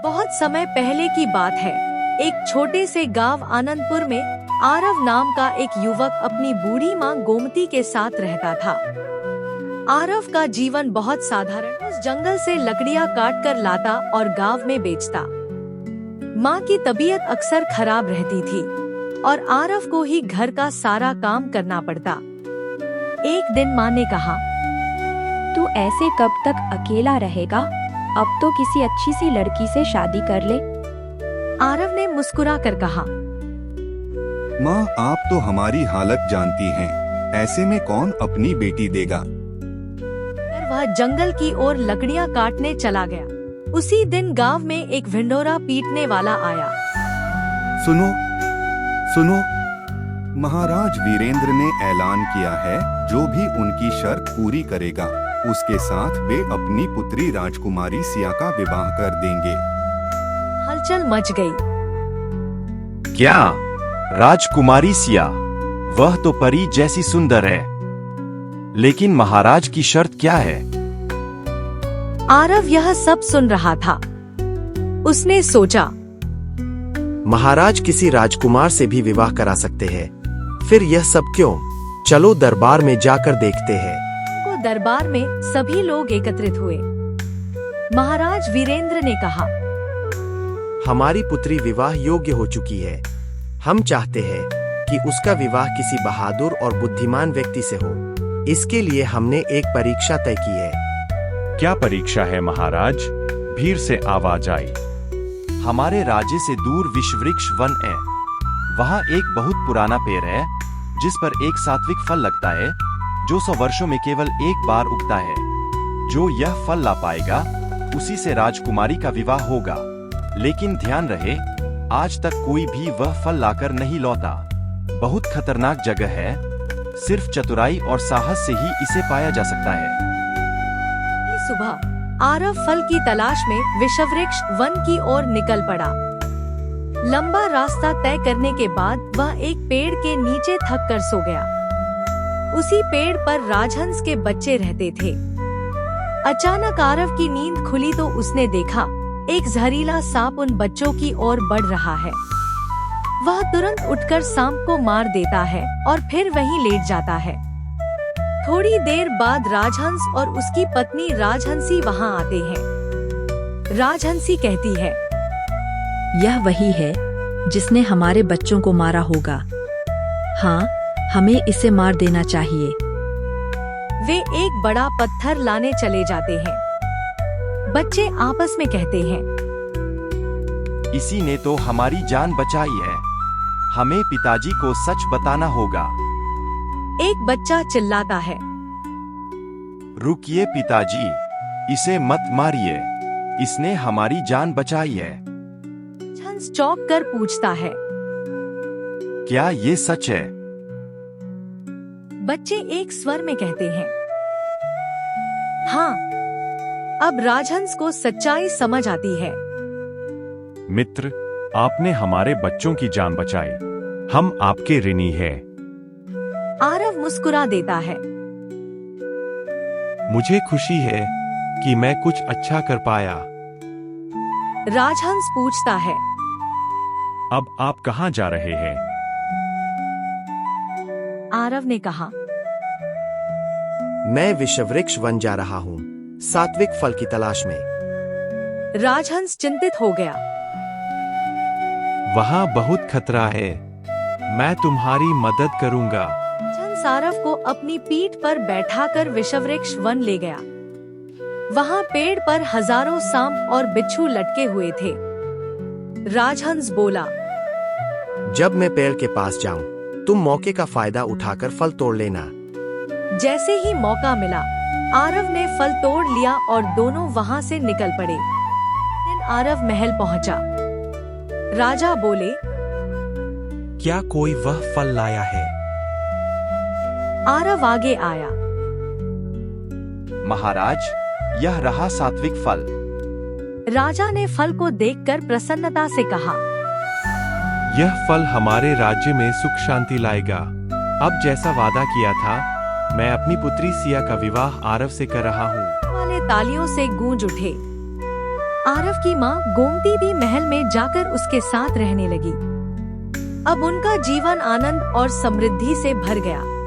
बहुत समय पहले की बात है। एक छोटे से गांव आनंदपुर में आरव नाम का एक युवक अपनी बूढ़ी माँ गोमती के साथ रहता था। आरव का जीवन बहुत साधारण। उस जंगल से लकड़ियाँ काट कर लाता और गांव में बेचता। माँ की तबीयत अक्सर खराब रहती थी और आरव को ही घर का सारा काम करना पड़ता। एक दिन माँ ने कहा, तू ऐसे कब तक अकेला रहेगा? अब तो किसी अच्छी सी लड़की से शादी कर ले। आरव ने मुस्कुरा कर कहा, माँ, आप तो हमारी हालत जानती हैं। ऐसे में कौन अपनी बेटी देगा? फिर वह जंगल की ओर लकड़ियाँ काटने चला गया। उसी दिन गांव में एक भिंडोरा पीटने वाला आया। सुनो सुनो, महाराज वीरेंद्र ने ऐलान किया है, जो भी उनकी शर्त पूरी करेगा उसके साथ वे अपनी पुत्री राजकुमारी सिया का विवाह कर देंगे। हलचल मच गई। क्या? राजकुमारी सिया? वह तो परी जैसी सुंदर है। लेकिन महाराज की शर्त क्या है? आरव यह सब सुन रहा था। उसने सोचा, महाराज किसी राजकुमार से भी विवाह करा सकते हैं, फिर यह सब क्यों? चलो दरबार में जाकर देखते हैं। को दरबार में सभी लोग एकत्रित हुए। महाराज वीरेंद्र ने कहा, हमारी पुत्री विवाह योग्य हो चुकी है। हम चाहते हैं कि उसका विवाह किसी बहादुर और बुद्धिमान व्यक्ति से हो। इसके लिए हमने एक परीक्षा तय की है। क्या परीक्षा है महाराज? भीड़ से आवाज आई। हमारे राज्य से दूर विषवृक्ष वन है। वहाँ एक बहुत पुराना पेड़ है जिस पर एक सात्विक फल लगता है, जो 100 वर्षों में केवल एक बार उगता है। जो यह फल ला पाएगा उसी से राजकुमारी का विवाह होगा। लेकिन ध्यान रहे, आज तक कोई भी वह फल लाकर नहीं लौटा। बहुत खतरनाक जगह है। सिर्फ चतुराई और साहस से ही इसे पाया जा सकता है। सुबह आरव फल की तलाश में विषवृक्ष वन की ओर निकल पड़ा। लंबा रास्ता तय करने के बाद वह एक पेड़ के नीचे थक कर सो गया। उसी पेड़ पर राजहंस के बच्चे रहते थे। अचानक आरव की नींद खुली तो उसने देखा एक जहरीला सांप उन बच्चों की ओर बढ़ रहा है। वह तुरंत उठकर सांप को मार देता है और फिर वहीं लेट जाता है। थोड़ी देर बाद राजहंस और उसकी पत्नी राजहंसी वहां आते हैं। राजहंसी कहती है, यह वही है जिसने हमारे बच्चों को मारा होगा। हाँ, हमें इसे मार देना चाहिए। वे एक बड़ा पत्थर लाने चले जाते हैं। बच्चे आपस में कहते हैं, इसी ने तो हमारी जान बचाई है। हमें पिताजी को सच बताना होगा। एक बच्चा चिल्लाता है, रुकिए पिताजी, इसे मत मारिए। इसने हमारी जान बचाई है। हंस चौंक कर पूछता है, क्या ये सच है? बच्चे एक स्वर में कहते हैं, हाँ। अब राजहंस को सच्चाई समझ आती है। मित्र, आपने हमारे बच्चों की जान बचाई। हम आपके ऋणी हैं। आरव मुस्कुरा देता है। मुझे खुशी है कि मैं कुछ अच्छा कर पाया। राजहंस पूछता है, अब आप कहाँ जा रहे हैं? आरव ने कहा, मैं विषवृक्ष वन जा रहा हूँ, सात्विक फल की तलाश में। राजहंस चिंतित हो गया। वहाँ बहुत खतरा है। मैं तुम्हारी मदद करूँगा। राजहंस आरव को अपनी पीठ पर बैठाकर विषवृक्ष वन ले गया। वहाँ पेड़ पर हजारों सांप और बिच्छू लटके हुए थे। राजहंस बोला, जब मैं पेड़ के पास जाऊं, तुम मौके का फायदा उठाकर फल तोड़ लेना। जैसे ही मौका मिला, आरव ने फल तोड़ लिया और दोनों वहाँ से निकल पड़े। दिन आरव महल पहुँचा। राजा बोले, क्या कोई वह फल लाया है? आरव आगे आया। महाराज, यह रहा सात्विक फल। राजा ने फल को देखकर प्रसन्नता से कहा, यह फल हमारे राज्य में सुख शांति लाएगा। अब जैसा वादा किया था, मैं अपनी पुत्री सिया का विवाह आरव से कर रहा हूँ। वाले तालियों से गूंज उठे। आरव की माँ गोमती भी महल में जाकर उसके साथ रहने लगी। अब उनका जीवन आनंद और समृद्धि से भर गया।